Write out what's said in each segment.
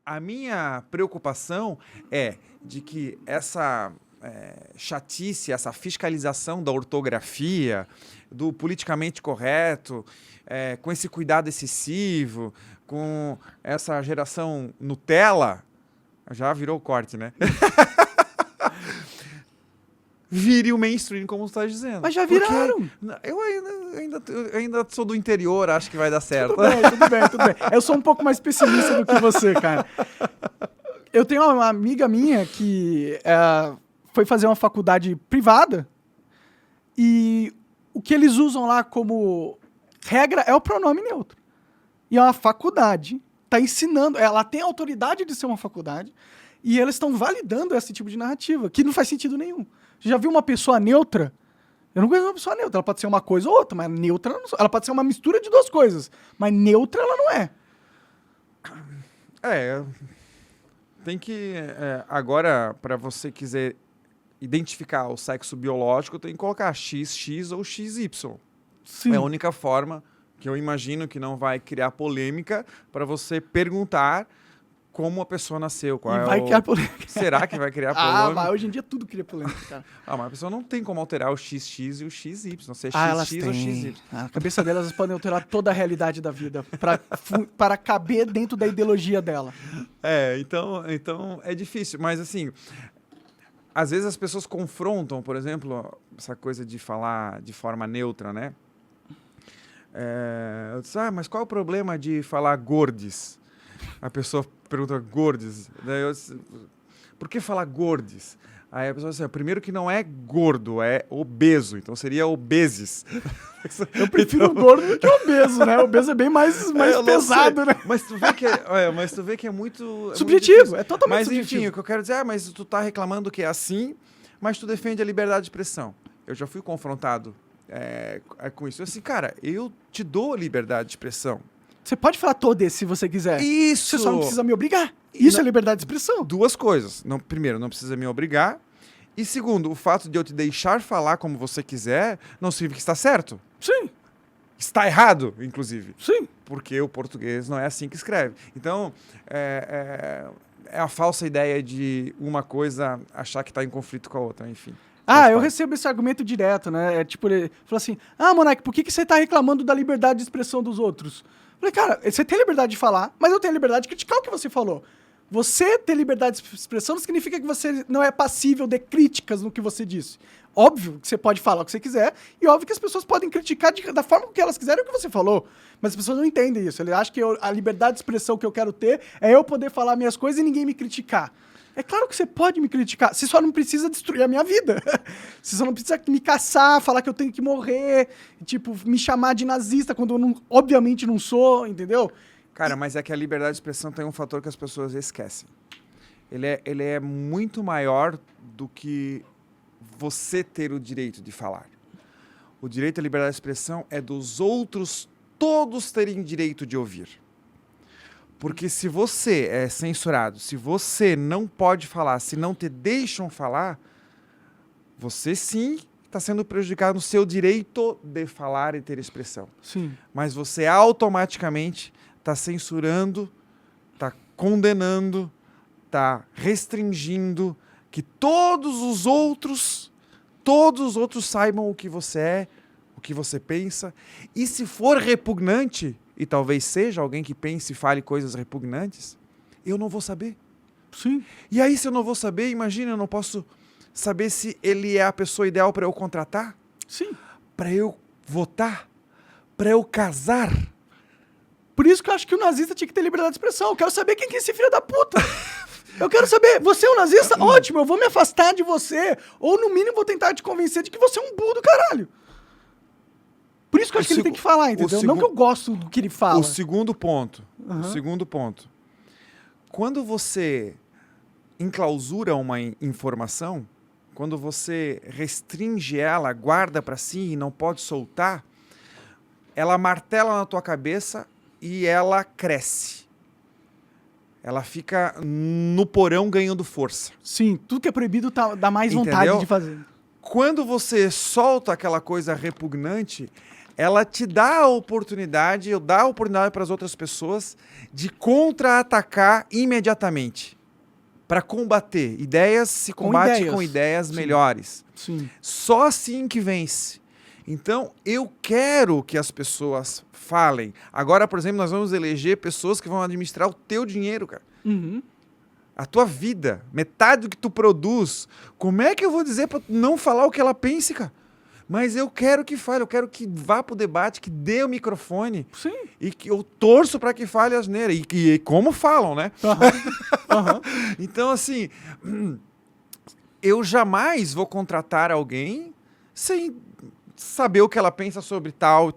A minha preocupação é de que essa chatice, essa fiscalização da ortografia, do politicamente correto, com esse cuidado excessivo, com essa geração Nutella, já virou corte, né? Vire o mainstream, como você está dizendo. Mas já viraram. Eu ainda sou do interior, acho que vai dar certo. Tudo bem. Eu sou um pouco mais pessimista do que você, cara. Eu tenho uma amiga minha que foi fazer uma faculdade privada e o que eles usam lá como regra é o pronome neutro. E é uma faculdade, está ensinando, ela tem a autoridade de ser uma faculdade e eles estão validando esse tipo de narrativa, que não faz sentido nenhum. Você já viu uma pessoa neutra? Eu não conheço uma pessoa neutra. Ela pode ser uma coisa ou outra, mas neutra ela pode ser uma mistura de duas coisas. Mas neutra ela não é. Tem que... agora, para você quiser identificar o sexo biológico, tem que colocar XX ou XY. Sim. É a única forma que eu imagino que não vai criar polêmica para você perguntar como a pessoa nasceu. Qual vai criar polêmica. Será que vai criar polêmica? Mas hoje em dia tudo cria polêmica, cara. Mas a pessoa não tem como alterar o XX e o XY. Não sei elas XX têm. ou XY. A cabeça delas elas podem alterar toda a realidade da vida para caber dentro da ideologia dela. Então é difícil. Mas assim, às vezes as pessoas confrontam, por exemplo, essa coisa de falar de forma neutra, né? Eu disse, mas qual é o problema de falar gordes? A pessoa pergunta gordes. Daí por que falar gordes? Aí a pessoa diz, primeiro que não é gordo, é obeso. Então seria obeses. Eu prefiro gordo do que obeso, né? Obeso é bem mais pesado, né? Mas tu vê que é muito... subjetivo, é totalmente subjetivo. subjetivo. Mas enfim, o que eu quero dizer mas tu tá reclamando que é assim, mas tu defende a liberdade de expressão. Eu já fui confrontado com isso. Assim, cara, eu te dou liberdade de expressão. Você pode falar todas se você quiser. Isso! Você só não precisa me obrigar. Isso é liberdade de expressão. Duas coisas. Primeiro, não precisa me obrigar. E segundo, o fato de eu te deixar falar como você quiser não significa que está certo. Sim. Está errado, inclusive. Sim. Porque o português não é assim que escreve. Então, é a falsa ideia de uma coisa achar que está em conflito com a outra, enfim. Eu recebo esse argumento direto, né? Tipo, ele fala assim, Monark, por que você tá reclamando da liberdade de expressão dos outros? Eu falei, cara, você tem liberdade de falar, mas eu tenho liberdade de criticar o que você falou. Você ter liberdade de expressão não significa que você não é passível de críticas no que você disse. Óbvio que você pode falar o que você quiser, e óbvio que as pessoas podem criticar da forma que elas quiserem o que você falou. Mas as pessoas não entendem isso. Eles acham que a liberdade de expressão que eu quero ter é eu poder falar minhas coisas e ninguém me criticar. É claro que você pode me criticar, você só não precisa destruir a minha vida. Você só não precisa me caçar, falar que eu tenho que morrer, tipo, me chamar de nazista quando eu obviamente não sou, entendeu? Cara, mas é que a liberdade de expressão tem um fator que as pessoas esquecem. Ele é muito maior do que você ter o direito de falar. O direito à liberdade de expressão é dos outros todos terem direito de ouvir. Porque se você é censurado, se você não pode falar, se não te deixam falar, você sim está sendo prejudicado no seu direito de falar e ter expressão. Sim. Mas você automaticamente está censurando, está condenando, está restringindo que todos os outros saibam o que você é, o que você pensa. E se for repugnante, e talvez seja alguém que pense e fale coisas repugnantes, eu não vou saber. Sim. E aí, se eu não vou saber, imagina, eu não posso saber se ele é a pessoa ideal para eu contratar? Sim. Para eu votar? Para eu casar? Por isso que eu acho que o nazista tinha que ter liberdade de expressão. Eu quero saber quem que é esse filho da puta. Eu quero saber, você é um nazista? Ótimo, eu vou me afastar de você. Ou, no mínimo, vou tentar te convencer de que você é um burro do caralho. Por isso que eu acho que ele tem que falar, entendeu? Não que eu gosto do que ele fala. O segundo ponto. Quando você enclausura uma informação, quando você restringe ela, guarda para si e não pode soltar, ela martela na tua cabeça e ela cresce. Ela fica no porão ganhando força. Sim, tudo que é proibido dá mais vontade de fazer. Quando você solta aquela coisa repugnante, ela te dá a oportunidade, eu dá a oportunidade para as outras pessoas de contra-atacar imediatamente. Para combater. Ideias se combate com ideias melhores. Sim. Só assim que vence. Então, eu quero que as pessoas falem. Agora, por exemplo, nós vamos eleger pessoas que vão administrar o teu dinheiro, cara. Uhum. A tua vida, metade do que tu produz. Como é que eu vou dizer para não falar o que ela pensa, cara? Mas eu quero que fale, eu quero que vá pro debate, que dê o microfone. Sim. E que eu torço para que fale asneira. E como falam, né? Então, assim, eu jamais vou contratar alguém sem saber o que ela pensa sobre tal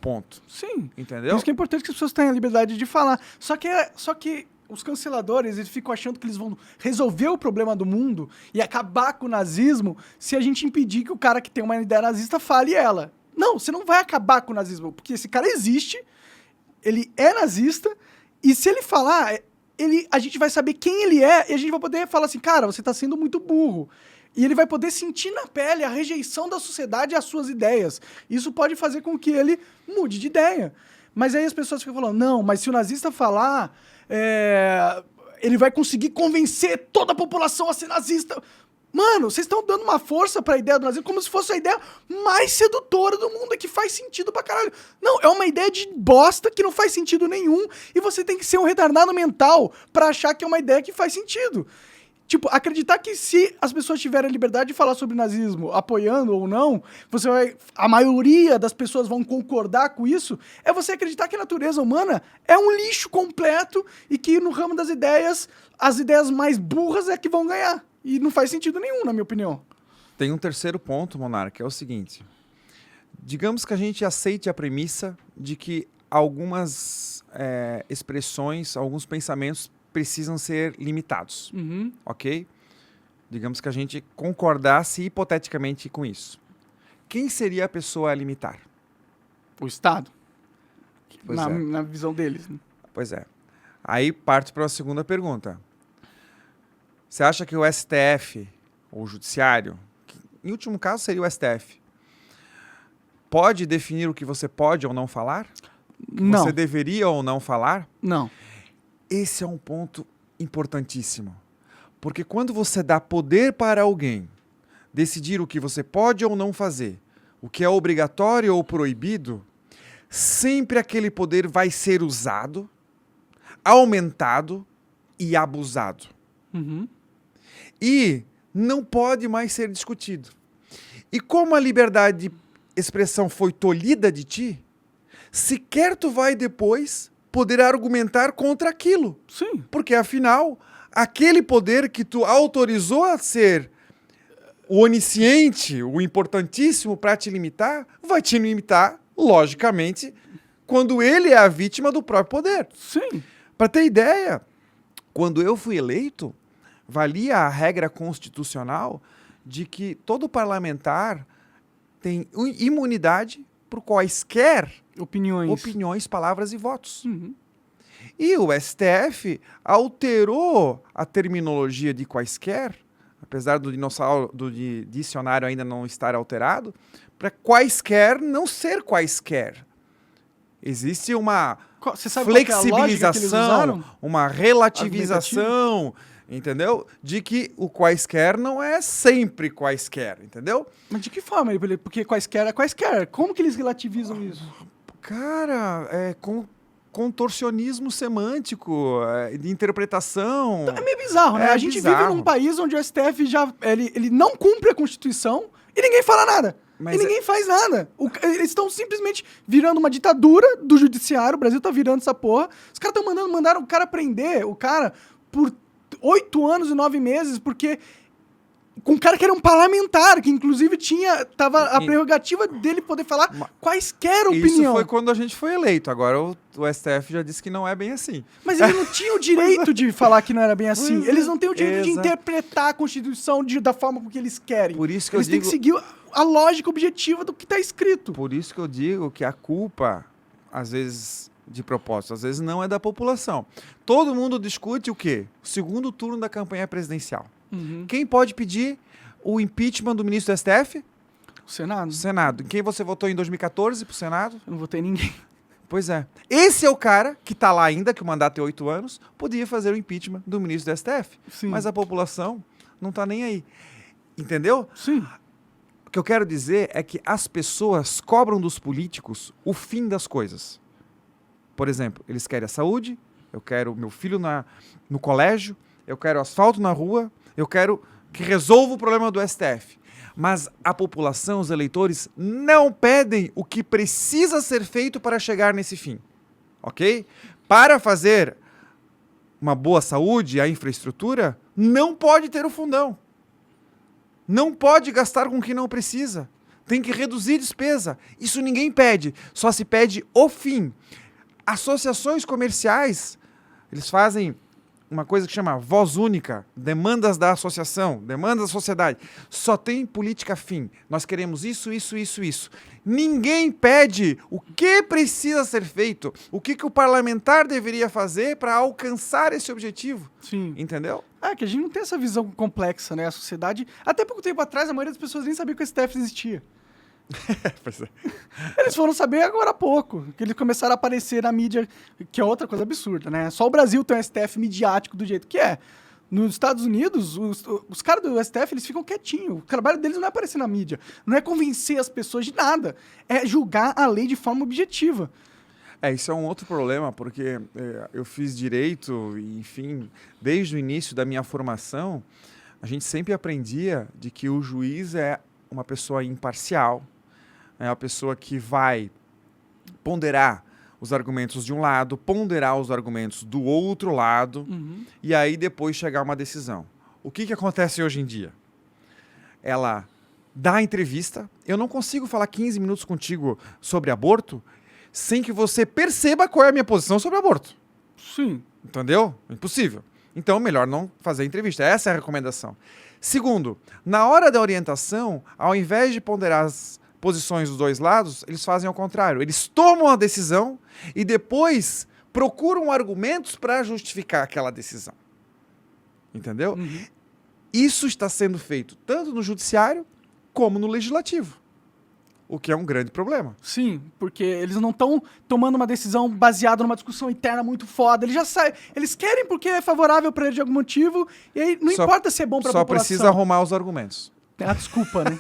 ponto. Sim. Entendeu? Por isso que é importante que as pessoas tenham a liberdade de falar. Só que os canceladores, eles ficam achando que eles vão resolver o problema do mundo e acabar com o nazismo se a gente impedir que o cara que tem uma ideia nazista fale ela. Não, você não vai acabar com o nazismo, porque esse cara existe, ele é nazista, e se ele falar, a gente vai saber quem ele é, e a gente vai poder falar assim, cara, você tá sendo muito burro. E ele vai poder sentir na pele a rejeição da sociedade às suas ideias. Isso pode fazer com que ele mude de ideia. Mas aí as pessoas ficam falando, não, mas se o nazista falar, ele vai conseguir convencer toda a população a ser nazista. Mano, vocês estão dando uma força pra ideia do nazismo como se fosse a ideia mais sedutora do mundo, que faz sentido pra caralho. Não, é uma ideia de bosta que não faz sentido nenhum, e você tem que ser um retardado mental pra achar que é uma ideia que faz sentido. Tipo, acreditar que se as pessoas tiverem a liberdade de falar sobre nazismo, apoiando ou não, a maioria das pessoas vão concordar com isso, é você acreditar que a natureza humana é um lixo completo e que no ramo das ideias, as ideias mais burras é que vão ganhar. E não faz sentido nenhum, na minha opinião. Tem um terceiro ponto, Monarca, é o seguinte. Digamos que a gente aceite a premissa de que algumas expressões, alguns pensamentos precisam ser limitados, ok? Digamos que a gente concordasse hipoteticamente com isso. Quem seria a pessoa a limitar? O Estado. Pois Na visão deles. Né? Pois é. Aí parte para a segunda pergunta. Você acha que o STF, ou o Judiciário, que em último caso seria o STF, pode definir o que você pode ou não falar? Não. Você deveria ou não falar? Não. Esse é um ponto importantíssimo. Porque quando você dá poder para alguém decidir o que você pode ou não fazer, o que é obrigatório ou proibido, sempre aquele poder vai ser usado, aumentado e abusado. E não pode mais ser discutido. E como a liberdade de expressão foi tolhida de ti, sequer tu vai depois poder argumentar contra aquilo. Sim. Porque, afinal, aquele poder que tu autorizou a ser o onisciente, o importantíssimo para te limitar, vai te limitar, logicamente, quando ele é a vítima do próprio poder. Sim. Para ter ideia, quando eu fui eleito, valia a regra constitucional de que todo parlamentar tem imunidade por quaisquer opiniões, palavras e votos. E o STF alterou a terminologia de quaisquer, apesar do dicionário ainda não estar alterado, para quaisquer não ser quaisquer. Existe uma flexibilização, uma relativização, entendeu? De que o quaisquer não é sempre quaisquer, entendeu? Mas de que forma? Porque quaisquer é quaisquer. Como que eles relativizam isso? Cara, contorcionismo semântico, de interpretação. É meio bizarro, né? A gente vive num país onde o STF ele não cumpre a Constituição e ninguém fala nada. Ninguém faz nada. Eles estão simplesmente virando uma ditadura do judiciário. O Brasil tá virando essa porra. Os caras mandaram o cara prender o cara por 8 anos e 9 meses, porque com um cara que era um parlamentar, que inclusive tava a prerrogativa dele poder falar quaisquer opinião. Isso foi quando a gente foi eleito. Agora o STF já disse que não é bem assim. Mas ele não tinha o direito de falar que não era bem assim. Eles não têm o direito de interpretar a Constituição da forma com que eles querem. Por isso que eles têm que seguir a lógica objetiva do que está escrito. Por isso que eu digo que a culpa, às vezes, de propósito, às vezes não é da população. Todo mundo discute o quê? O segundo turno da campanha presidencial. Quem pode pedir o impeachment do ministro do STF? Senado? Senado. Em quem você votou em 2014 pro Senado? Eu não votei em ninguém. Pois é. Esse é o cara que tá lá ainda, que o mandato é 8 anos, podia fazer o impeachment do ministro do STF. Sim. Mas a população não tá nem aí. Entendeu? Sim. O que eu quero dizer é que as pessoas cobram dos políticos o fim das coisas. Por exemplo, eles querem a saúde, eu quero meu filho no colégio, eu quero asfalto na rua, eu quero que resolva o problema do STF. Mas a população, os eleitores, não pedem o que precisa ser feito para chegar nesse fim. Ok? Para fazer uma boa saúde, a infraestrutura, não pode ter o fundão. Não pode gastar com o que não precisa. Tem que reduzir despesa. Isso ninguém pede. Só se pede o fim. Associações comerciais, eles fazem uma coisa que chama voz única, demandas da associação, demandas da sociedade. Só tem política fim. Nós queremos isso, isso, isso, isso. Ninguém pede o que precisa ser feito, o que o parlamentar deveria fazer para alcançar esse objetivo. Sim. Entendeu? É que a gente não tem essa visão complexa, né? A sociedade... Até pouco tempo atrás, a maioria das pessoas nem sabia que o STF existia. Pois é. Eles foram saber agora há pouco, que eles começaram a aparecer na mídia, que é outra coisa absurda, né? Só o Brasil tem um STF midiático do jeito que é. Nos Estados Unidos, os caras do STF, eles ficam quietinhos. O trabalho deles não é aparecer na mídia, não é convencer as pessoas de nada, é julgar a lei de forma objetiva. Isso é um outro problema, porque eu fiz direito, e, enfim, desde o início da minha formação, a gente sempre aprendia de que o juiz é uma pessoa imparcial, é uma pessoa que vai ponderar os argumentos de um lado, ponderar os argumentos do outro lado, e aí depois chegar a uma decisão. O que acontece hoje em dia? Ela dá a entrevista, eu não consigo falar 15 minutos contigo sobre aborto sem que você perceba qual é a minha posição sobre aborto. Sim. Entendeu? Impossível. Então, melhor não fazer entrevista. Essa é a recomendação. Segundo, na hora da orientação, ao invés de ponderar as posições dos dois lados, eles fazem ao contrário. Eles tomam a decisão e depois procuram argumentos para justificar aquela decisão. Entendeu? Isso está sendo feito tanto no judiciário como no legislativo. O que é um grande problema. Sim, porque eles não estão tomando uma decisão baseada numa discussão interna muito foda. Eles já sabem, eles querem porque é favorável para eles de algum motivo, e aí não importa se é bom para a população. Só precisa arrumar os argumentos. É a desculpa, né?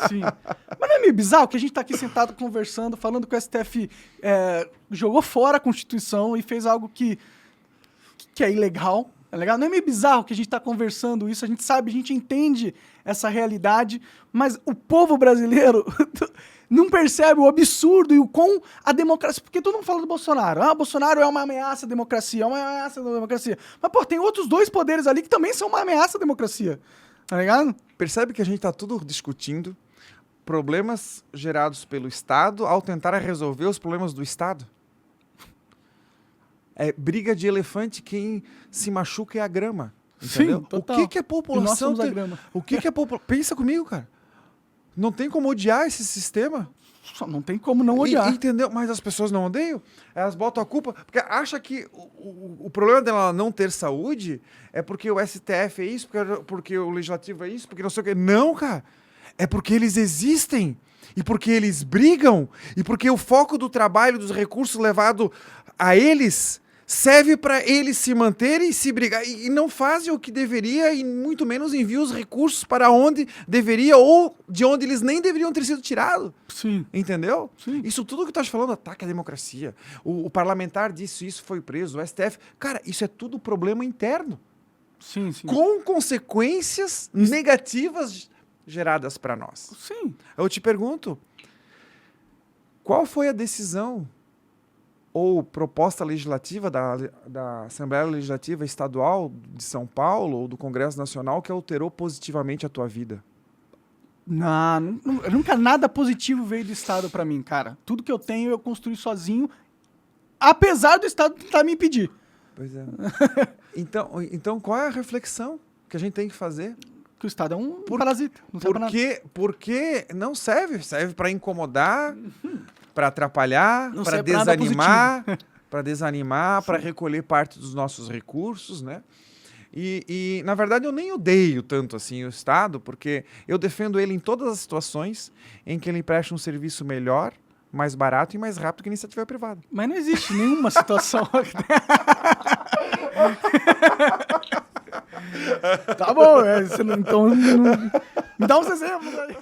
Sim. Mas não é meio bizarro que a gente tá aqui sentado conversando, falando que o STF jogou fora a Constituição e fez algo que é ilegal. É legal? Não é meio bizarro que a gente tá conversando isso, a gente sabe, a gente entende essa realidade, mas o povo brasileiro não percebe o absurdo e o quão a democracia... Porque todo mundo fala do Bolsonaro. Ah, Bolsonaro é uma ameaça à democracia, é uma ameaça à democracia. Mas, pô, tem outros dois poderes ali que também são uma ameaça à democracia. Tá ligado? Percebe que a gente tá tudo discutindo problemas gerados pelo Estado ao tentar resolver os problemas do Estado? É briga de elefante, quem se machuca é a grama. Entendeu? Sim, total. O que a população... E nós somos a grama. O que a população... Pensa comigo, cara. Não tem como odiar esse sistema. Só não tem como não odiar. Entendeu? Mas as pessoas não odeiam. Elas botam a culpa... Porque acha que o problema dela não ter saúde é porque o STF é isso, porque o Legislativo é isso, porque não sei o quê. Não, cara. É porque eles existem. E porque eles brigam. E porque o foco do trabalho, dos recursos levado a eles... serve para eles se manterem e se brigar. E não fazem o que deveria e muito menos enviam os recursos para onde deveria ou de onde eles nem deveriam ter sido tirados. Sim. Entendeu? Sim. Isso tudo que tu estás falando, ataque à democracia. O parlamentar disse isso, foi preso. O STF... Cara, isso é tudo problema interno. Sim, sim. Com consequências negativas geradas para nós. Sim. Eu te pergunto, qual foi a decisão ou proposta legislativa da Assembleia Legislativa Estadual de São Paulo ou do Congresso Nacional que alterou positivamente a tua vida? Não, nunca nada positivo veio do Estado pra mim, cara. Tudo que eu tenho eu construí sozinho, apesar do Estado tentar me impedir. Pois é. Então, qual é a reflexão que a gente tem que fazer? Que o Estado é um parasita. Não serve pra nada. Porque não serve. Serve para incomodar, para atrapalhar, Não para serve pra nada desanimar, para recolher parte dos nossos recursos, né? E, na verdade, eu nem odeio tanto assim o Estado, porque eu defendo ele em todas as situações em que ele presta um serviço melhor, mais barato e mais rápido que a iniciativa privada. Mas não existe nenhuma situação. Tá bom, então me dá uns exemplos aí.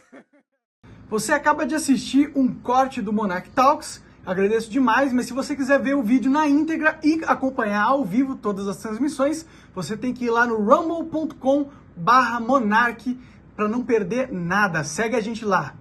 Você acaba de assistir um corte do Monarch Talks. Agradeço demais, mas se você quiser ver o vídeo na íntegra e acompanhar ao vivo todas as transmissões, você tem que ir lá no rumble.com/monarch para não perder nada. Segue a gente lá.